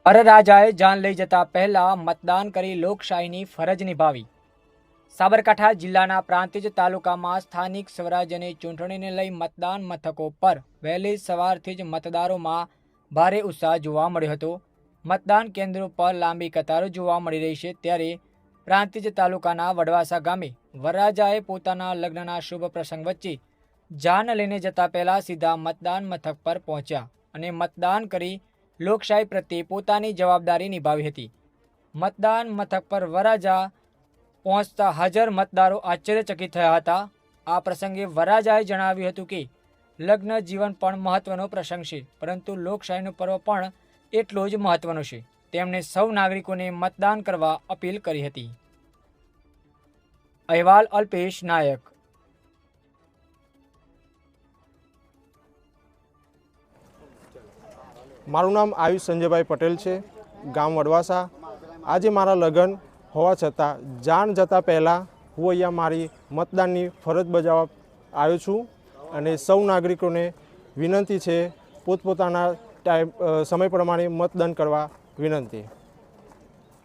વરરાજાએ જાન લઈ જતા પહેલા મતદાન કરી લોકશાહીની ફરજ નિભાવી। સાબરકાંઠા જિલ્લાના પ્રાંતિજ તાલુકામાં સ્થાનિક સ્વરાજ્યની ચૂંટણીને લઈ મતદાન મથકો પર વહેલી સવારથી જ મતદારોમાં ભારે ઉત્સાહ જોવા મળ્યો હતો। મતદાન કેન્દ્રો પર લાંબી કતારો જોવા મળી રહી છે। ત્યારે પ્રાંતિજ તાલુકાના વડવાસા ગામે વરરાજાએ પોતાના લગ્નના શુભ પ્રસંગ વચ્ચે જાન લઈને જતા પહેલા સીધા મતદાન મથક પર પહોંચ્યા અને મતદાન કરી લોકશાહી પ્રત્યે પોતાની જવાબદારી નિભાવી હતી। મતદાન મથક પર વરરાજા પહોંચતા હાજર મતદારો આશ્ચર્યચકિત થયા હતા। આ પ્રસંગે વરરાજાએ જણાવ્યું હતું કે લગ્ન જીવન પણ મહત્વનો પ્રસંગ છે, પરંતુ લોકશાહીનો પર્વ પણ એટલો જ મહત્વનો છે। તેમણે સૌ નાગરિકોને મતદાન કરવા અપીલ કરી હતી। અહેવાલ અલ્પેશ નાયક। મારું નામ આયુષ સંજયભાઈ પટેલ છે, ગામ વડવાસા। આજે મારા લગ્ન હોવા છતાં જાન જતાં પહેલાં હું અહીંયા મારી મતદાનની ફરજ બજાવવા આવ્યો છું અને સૌ નાગરિકોને વિનંતી છે પોતપોતાના સમય પ્રમાણે મતદાન કરવા વિનંતી।